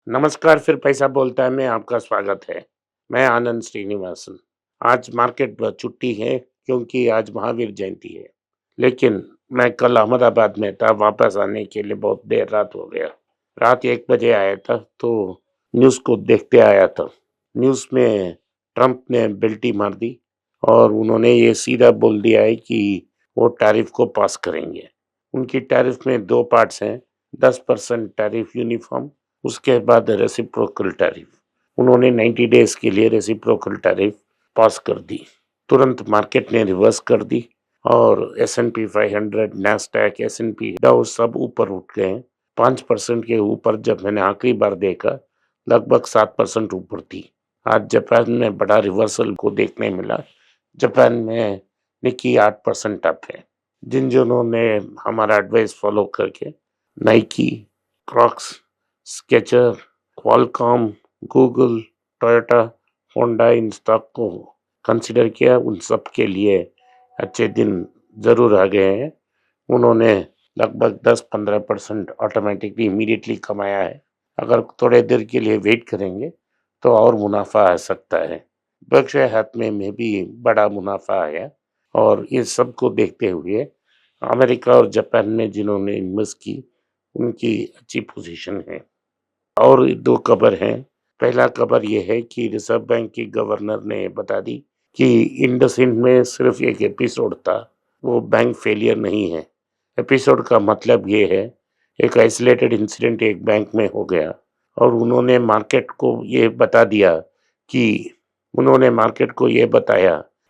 नमस्कार, फिर पैसा बोलता है में आपका स्वागत है। मैं आनंद श्रीनिवासन। आज मार्केट छुट्टी है क्योंकि आज महावीर जयंती है। लेकिन मैं कल अहमदाबाद में था, वापस आने के लिए बहुत देर रात हो गया। रात 1 बजे आया था तो न्यूज़ को देखते आया था। न्यूज़ में ट्रंप ने बेल्टी मार दी और उन्होंने ये सीधा बोल दिया है कि वो टैरिफ को पास करेंगे। उनकी टैरिफ में 2 पार्ट्स हैं, 10% टैरिफ यूनिफ़ॉर्म, उसके बाद रेसिप्रोकल टैरिफ। उन्होंने 90 डेज के लिए रेसिप्रोकल टैरिफ पास कर दी। तुरंत मार्केट ने रिवर्स कर दी और एस&पी 500, नैस्डैक, एस&पी, डाउ सब ऊपर उठ गए। 5% के ऊपर जब मैंने आखिरी बार देखा, लगभग 7% ऊपर थी। आज जापान में बड़ा रिवर्सल को देखने मिला। जापान में निक्की 8% अप है। जिन ने हमारा एडवाइस फॉलो करके Nike, Crocs, sketcher, Qualcomm, Google, Toyota, Honda in stock को कंसिडर किया, उन सब के लिए अच्छे दिन ज़रूर आ गए हैं। उन्होंने लगभग 10-15% ऑटोमेटिकली इमीडिएटली कमाया है। अगर थोड़े देर के लिए वेट करेंगे तो और मुनाफा आ सकता है। बर्कशायर हैथवे में भी बड़ा मुनाफा आया और इस सब को देखते हुए अमेरिका और जापान में जिन्होंने इन्वेस्ट की, उनकी अच्छी पोजीशन है। और 2 खबर हैं। पहला खबर ये है कि रिज़र्व बैंक के गवर्नर ने बता दी कि इंडसइंड में सिर्फ एक एपिसोड था, वो बैंक फेलियर नहीं है। एपिसोड का मतलब ये है, एक आइसोलेटेड इंसिडेंट एक बैंक में हो गया और उन्होंने मार्केट को ये बताया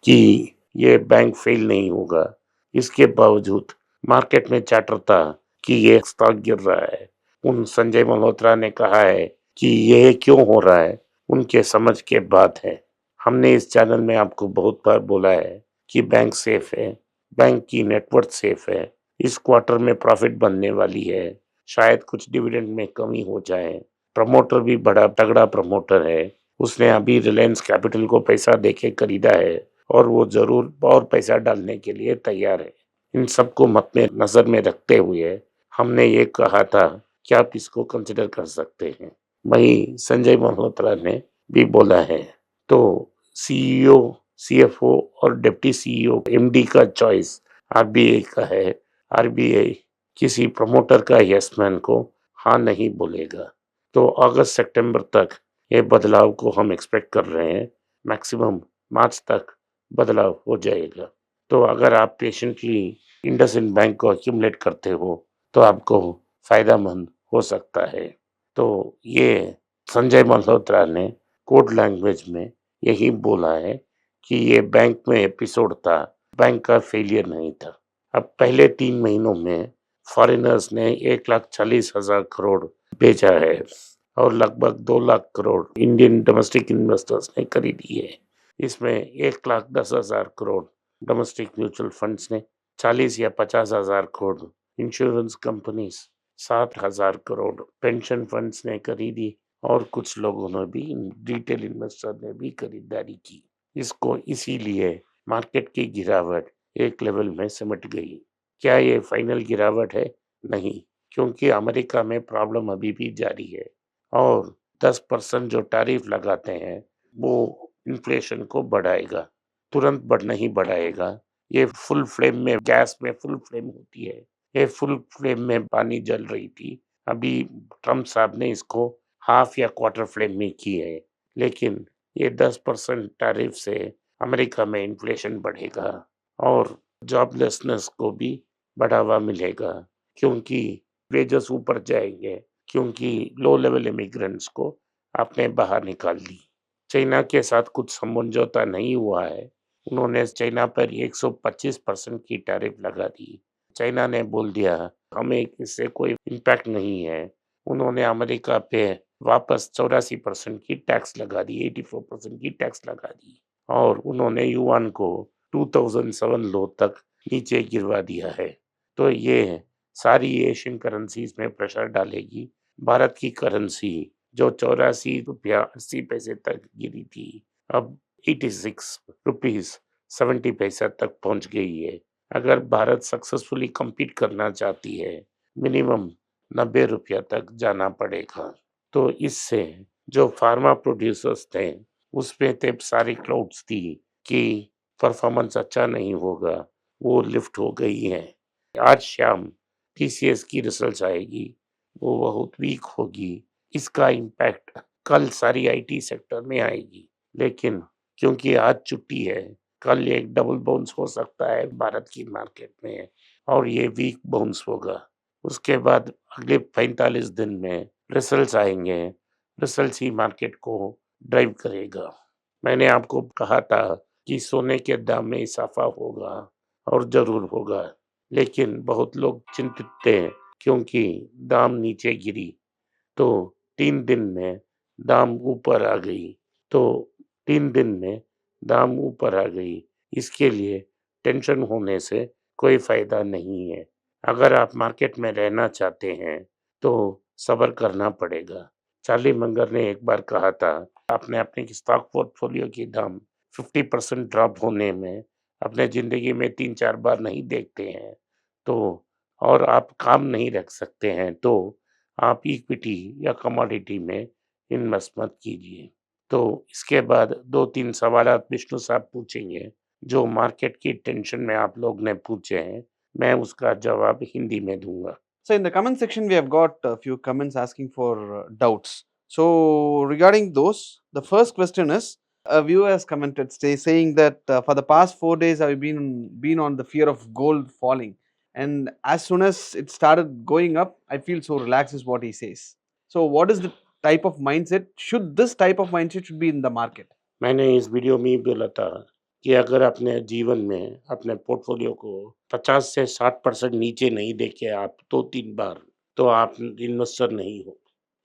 कि ये बैंक फेल नहीं होगा। इसके बावजूद मार्केट में चैटर था कि ये स्टॉक गिर रहा है। उन संजय मल्होत्रा ने कहा है कि ये क्यों हो रहा है, उनके समझ के बात है। हमने इस चैनल में आपको बहुत बार बोला है कि बैंक सेफ है, बैंक की नेटवर्थ सेफ है। इस क्वार्टर में प्रॉफिट बनने वाली है, शायद कुछ डिविडेंड में कमी हो जाए। प्रमोटर भी बड़ा तगड़ा प्रमोटर है, उसने अभी रिलायंस कैपिटल को पैसा देके खरीदा है और वो जरूर और पैसा डालने के लिए तैयार है। इन सबको मत में नजर में रखते हुए हमने ये कहा था कि आप इसको कंसिडर कर सकते हैं। वहीं संजय मल्होत्रा ने भी बोला है। तो सीईओ, सीएफओ और डिप्टी सीईओ, एमडी का चॉइस आरबीआई का है। आरबीआई किसी प्रमोटर का यस मैन को हाँ नहीं बोलेगा। तो अगस्त सितंबर तक ये बदलाव को हम एक्सपेक्ट कर रहे हैं। मैक्सिमम मार्च तक बदलाव हो जाएगा। तो अगर आप पेशेंटली इंडसइंड बैंक को एक्यूमुलेट करते हो तो आपको फायदेमंद हो सकता है। तो ये संजय मल्होत्रा ने कोड लैंग्वेज में यही बोला है कि ये बैंक में एपिसोड था, बैंक का फेलियर नहीं था। अब पहले 3 महीनों में फॉरेनर्स ने 1,40,000 करोड़ भेजा है और लगभग 2 lakh crore Indian domestic investors ने खरीदी है। इसमें 1,10,000 करोड़ डोमेस्टिक म्यूचुअल फंड्स ने, 40 या 50,000 crore insurance companies, 60,000 crore pension funds ने खरीदी और कुछ लोगों ने भी, रिटेल इन्वेस्टर ने भी खरीदारी की। इसको इसीलिए मार्केट की गिरावट एक लेवल में सिमट गई। क्या ये फाइनल गिरावट है? नहीं, क्योंकि अमेरिका में प्रॉब्लम अभी भी जारी है और 10% जो टैरिफ लगाते हैं वो इन्फ्लेशन को बढ़ाएगा। तुरंत नहीं बढ़ाएगा। ये फुल फ्लेम में, गैस में फुल फ्लेम होती है। ये फुल फ्लेम में पानी जल रही थी। अभी ट्रम्प साहब ने इसको हाफ या क्वार्टर फ्लेम में की है। लेकिन ये 10% टैरिफ से अमेरिका में इन्फ्लेशन बढ़ेगा और जॉबलेसनेस को भी बढ़ावा मिलेगा, क्योंकि वेजेस ऊपर जाएंगे, क्योंकि लो लेवल इमिग्रेंट्स को आपने बाहर निकाल दी। चाइना के साथ कुछ समझौता नहीं हुआ है। उन्होंने चाइना पर 125% की टैरिफ लगा दी। चाइना ने बोल दिया हमें इससे कोई इम्पैक्ट नहीं है। उन्होंने अमेरिका पे वापस 84% की टैक्स लगा दी, 84% की टैक्स लगा दी और उन्होंने युआन को 2007 लो तक नीचे गिरवा दिया है। तो ये सारी एशियन करेंसीज में प्रेशर डालेगी। भारत की करेंसी जो 84 रुपया 80 पैसे तक गिरी थी, अब 86 रुपीस 70 पैसा तक पहुंच गई है। अगर भारत सक्सेसफुली compete करना चाहती है, मिनिमम 90 रुपया तक जाना पड़ेगा। तो इससे जो फार्मा प्रोड्यूसर्स थे, उसपे ते सारी क्लाउड्स थी कि परफॉर्मेंस अच्छा नहीं होगा, वो लिफ्ट हो गई हैं। आज शाम टीसीएस की रिजल्ट्स आएगी, वो बहुत वीक होगी। इसका इम्पैक्ट कल सारी आईटी सेक्टर में आएगी। लेकिन क्योंकि आज छुट्टी है, कल एक डबल बाउंस हो सकता है भारत की मार्केट में और ये वीक बाउंस होगा। उसके बाद अगले 45 दिन में रिजल्ट्स आएँगे, रिजल्ट्स ही मार्केट को ड्राइव करेगा। मैंने आपको कहा था कि सोने के दाम में इज़ाफ़ा होगा और ज़रूर होगा, लेकिन बहुत लोग चिंतित थे क्योंकि दाम नीचे गिरी, तो 3 दिन में दाम ऊपर आ गई। तो 3 दिन में दाम ऊपर आ गई, इसके लिए टेंशन होने से कोई फ़ायदा नहीं है। अगर आप मार्केट में रहना चाहते हैं, तो सब्र करना पड़ेगा। चार्ली मंगर ने एक बार कहा था, आपने अपने स्टॉक पोर्टफोलियो की दाम 50% ड्रॉप होने में अपने ज़िंदगी में 3-4 बार नहीं देखते हैं, तो और आप काम नहीं रख सकते हैं, तो आप इक्विटी या कमोडिटी में इन्वेस्ट मत कीजिए। तो इसके बाद 2-3 सवालात विष्णु साहब पूछेंगे, जो मार्केट की टेंशन में आप लोग ने पूछे हैं, मैं उसका जवाब हिंदी में दूँगा। So in the comment section, we have got a few comments asking for doubts. So regarding those, the first question is a viewer has commented saying that for the past 4 days I've been on the fear of gold falling, and as soon as it started going up, I feel so relaxed. Is what he says. So what is the type of mindset? Should this type of mindset should be in the market? मैंने इस video में ही बोला था कि अगर अपने जीवन में अपने पोर्टफोलियो को 50 से 60% नीचे नहीं देखे आप 2-3 बार, तो आप इन्वेस्टर नहीं हो।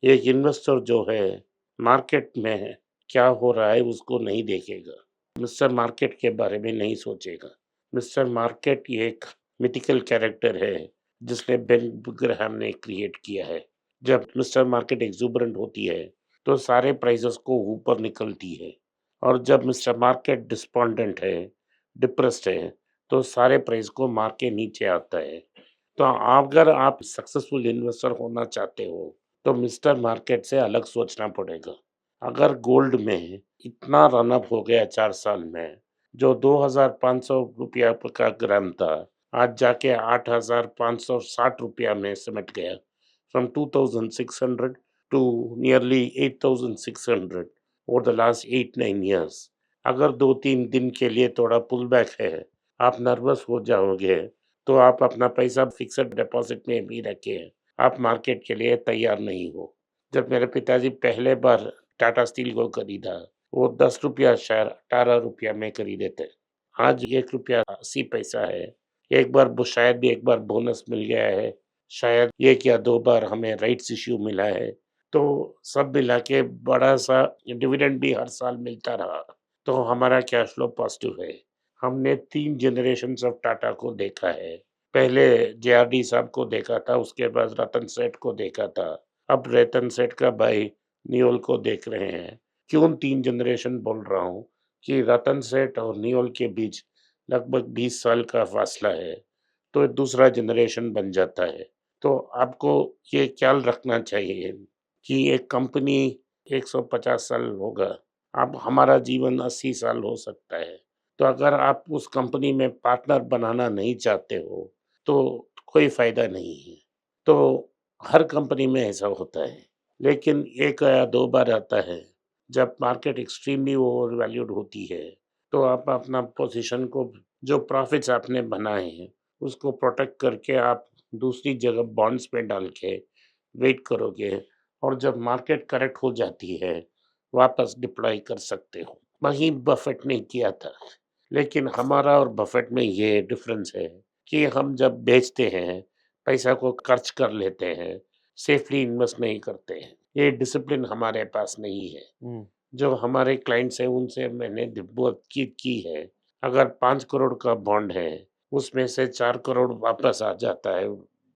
एक इन्वेस्टर जो है, मार्केट में क्या हो रहा है उसको नहीं देखेगा। मिस्टर मार्केट के बारे में नहीं सोचेगा। मिस्टर मार्केट ये एक मिथिकल कैरेक्टर है, जिसने बेन ग्राहम ने क्रिएट किया है। जब मिस्टर मार्केट एक्सुबरेंट होती है, तो सारे प्राइसेस को ऊपर निकलती है और जब मिस्टर मार्केट डिस्पोंडेंट है, डिप्रेस्ड है, तो सारे प्राइस को मार के नीचे आता है। तो अगर आप सक्सेसफुल इन्वेस्टर होना चाहते हो, तो मिस्टर मार्केट से अलग सोचना पड़ेगा। अगर गोल्ड में इतना रन अप हो गया 4 साल में, जो ₹2500 का ग्राम था, आज जाके ₹8560 में सिमट गया। From 2600 to nearly 8600 over the last 8-9 years. अगर 2-3 दिन के लिए थोड़ा पुल बैक है, आप नर्वस हो जाओगे, तो आप अपना पैसा फिक्स्ड डिपॉज़िट में भी रखें, आप मार्केट के लिए तैयार नहीं हो। जब मेरे पिताजी पहले बार टाटा स्टील को खरीदा, वो ₹10 शेयर ₹18 में खरीदे थे। आज ₹1.80 है। एक बार शायद एक बार बोनस मिल गया है, शायद 1 या 2 बार हमें राइट्स इश्यू मिला है, तो सब मिला के बड़ा-सा डिविडेंड भी हर साल मिलता रहा, तो हमारा कैश फ्लो पॉज़िटिव है। हमने 3 जनरेशन्स ऑफ टाटा को देखा है। पहले जेआरडी साहब को देखा था, उसके बाद रतन सेठ को देखा था, अब रतन सेठ का भाई नियोल को देख रहे हैं। क्यों 3 जनरेशन बोल रहा हूँ कि रतन सेठ और नियोल के बीच लगभग 20 साल का फासला है, तो दूसरा जनरेशन बन जाता है। तो आपको ये ख्याल रखना चाहिए कि एक कंपनी 150 साल होगा, अब हमारा जीवन 80 साल हो सकता है। तो अगर आप उस कंपनी में पार्टनर बनाना नहीं चाहते हो, तो कोई फ़ायदा नहीं है। तो हर कंपनी में ऐसा होता है, लेकिन 1 या 2 बार आता है, जब मार्केट एक्सट्रीमली ओवर वैल्यूड होती है, तो आप अपना पोज़ीशन को जो प्रॉफ़िट्स आपने बनाए हैं, उसको प्रोटेक्ट करके आप दूसरी जगह बॉन्ड्स में डाल के वेट करोगे और जब मार्केट करेक्ट हो जाती है, वापस डिप्लॉय कर सकते हो। वही बफेट ने किया था। लेकिन हमारा और बफेट में ये डिफरेंस है कि हम जब बेचते हैं, पैसा को खर्च कर लेते हैं, सेफली इन्वेस्ट नहीं करते हैं। ये डिसिप्लिन हमारे पास नहीं है। जो हमारे क्लाइंट्स हैं उनसे मैंने बातचीत की है। अगर 5 करोड़ का बॉन्ड है, उसमें से 4 करोड़ वापस आ जाता है,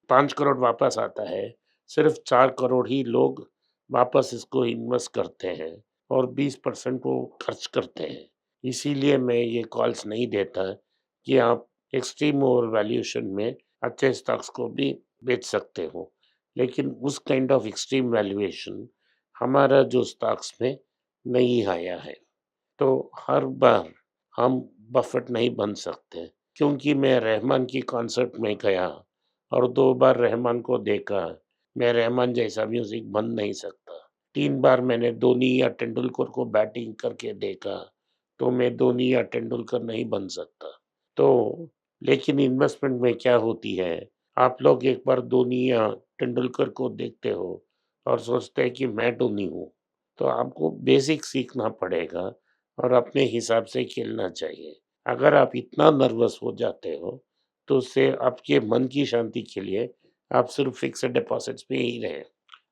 5 करोड़ वापस आता है, सिर्फ़ 4 करोड़ ही लोग वापस इसको इन्वेस्ट करते हैं और 20% वो खर्च करते हैं। इसीलिए मैं ये कॉल्स नहीं देता कि आप एक्सट्रीम ओवर वैल्यूएशन में अच्छे स्टॉक्स को भी बेच सकते हो। लेकिन उस काइंड ऑफ एक्सट्रीम वैल्यूएशन हमारा जो स्टॉक्स में नहीं आया है। तो हर बार हम बफेट नहीं बन सकते, क्योंकि मैं रहमान की कॉन्सर्ट में गया और 2 बार रहमान को देखा। मैं रहमान जैसा म्यूज़िक बन नहीं सकता। 3 बार मैंने धोनी या तेंदुलकर को बैटिंग करके देखा, तो मैं धोनी या तेंदुलकर नहीं बन सकता। तो लेकिन इन्वेस्टमेंट में क्या होती है, आप लोग एक बार धोनी या तेंदुलकर को देखते हो और सोचते हैं कि मैं धोनी हूँ, तो आपको बेसिक सीखना पड़ेगा और अपने हिसाब से खेलना चाहिए। अगर आप इतना नर्वस हो जाते हो, तो उससे आपके मन की शांति के लिए आप सिर्फ़ फ़िक्स्ड डिपॉज़िट्स पे ही रहें।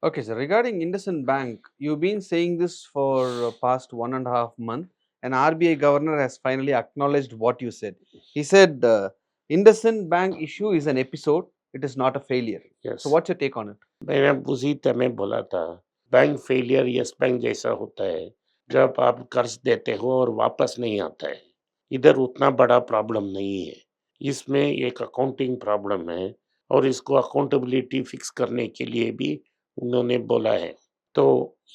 Okay, sir. Regarding IndusInd Bank, you've been saying this for past 1.5 month, and RBI governor has finally acknowledged what you said. He said IndusInd Bank issue is an episode; it is not a failure. So, yes, what's your take on it? मैंने उसी समय बोला था, bank failure yes bank जैसा होता है, जब आप कर्ज़ देते हो और वापस नहीं आता है। इधर उतना बड़ा प्रॉब्लम नहीं है। इसमें एक अकाउंटिंग प्रॉब्लम है और इसको अकाउंटेबिलिटी फिक्स करने के लिए भी उन्होंने बोला है। तो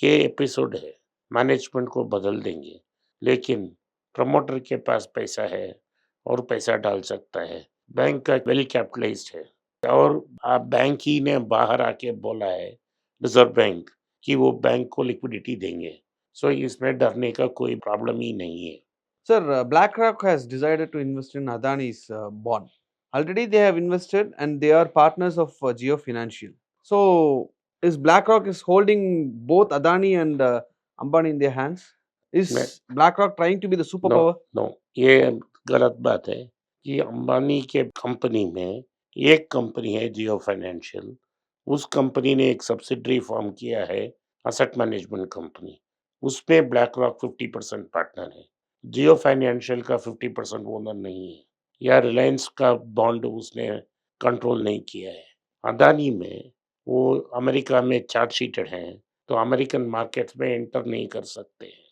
ये एपिसोड है, मैनेजमेंट को बदल देंगे, लेकिन प्रमोटर के पास पैसा है और पैसा डाल सकता है। बैंक का वेल कैपिटलाइज्ड है और बैंक ही ने बाहर आके बोला है, रिज़र्व बैंक, कि वो बैंक को लिक्विडिटी देंगे। सो इसमें डरने का कोई प्रॉब्लम ही नहीं है। Sir, BlackRock has decided to invest in Adani's bond. Already, they have invested, and they are partners of Geo Financial. So, is BlackRock is holding both Adani and Ambani in their hands? मैं Is BlackRock trying to be the no, superpower? No, ये गलत बात है कि अंबानी के company में एक company है जियो फाइनेंशियल, उस कंपनी ने एक सब्सिडरी फॉर्म किया है, एसेट मैनेजमेंट कंपनी। उसमें ब्लैक रॉक 50% पार्टनर है। जियो फाइनेंशियल का 50% ओनर नहीं है, या रिलायंस का बॉन्ड उसने कंट्रोल नहीं किया है। अदानी में वो अमेरिका में चार्ज शीटेड हैं, तो अमेरिकन मार्केट्स में एंटर नहीं कर सकते हैं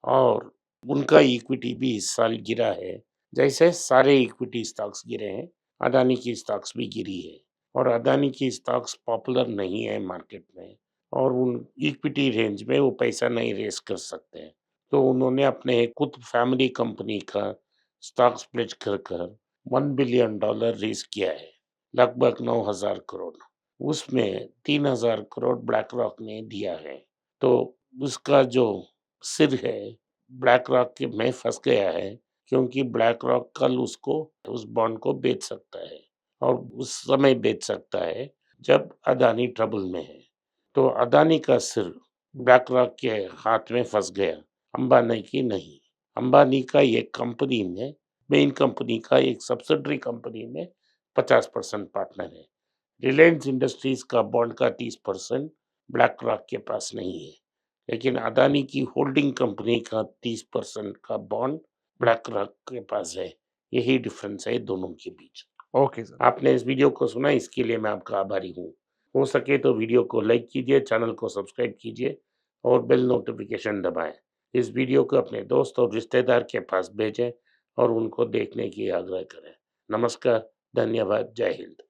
और उनका इक्विटी भी इस साल गिरा है, जैसे सारे इक्विटी स्टॉक्स गिरे हैं, अदानी की स्टॉक्स भी गिरी है और अदानी की स्टॉक्स पॉपुलर नहीं है मार्केट में और उन इक्विटी रेंज में वो पैसा नहीं रेज़ कर सकते हैं। तो उन्होंने अपने खुद फैमिली कंपनी का स्टॉक स्प्लिट कर कर $1 बिलियन रेज़ किया है, लगभग 9,000 करोड़। उसमें 3,000 करोड़ ब्लैक रॉक ने दिया है। तो उसका जो सिर है ब्लैक रॉक के में फँस गया है, क्योंकि ब्लैक रॉक कल उसको उस बॉन्ड को बेच सकता है और उस समय बेच सकता है जब अदानी ट्रबल में है। तो अदानी का सिर ब्लैक रॉक के हाथ में फँस गया, अंबानी की नहीं। अंबानी का ये कंपनी में, मेन कंपनी का एक सब्सिडरी कंपनी में 50% पार्टनर है। रिलायंस इंडस्ट्रीज़ का बॉन्ड का 30% ब्लैक रॉक के पास नहीं है। लेकिन अदानी की होल्डिंग कंपनी का 30% का बॉन्ड ब्लैक रॉक के पास है। यही डिफरेंस है दोनों के बीच। Okay, sir. आपने इस वीडियो को सुना, इसके लिए मैं आपका आभारी हूँ। हो सके तो वीडियो को लाइक कीजिए, चैनल को सब्सक्राइब कीजिए और बेल नोटिफिकेशन दबाएँ। इस वीडियो को अपने दोस्त और रिश्तेदार के पास भेजें और उनको देखने की आग्रह करें। नमस्कार, धन्यवाद, जय हिंद।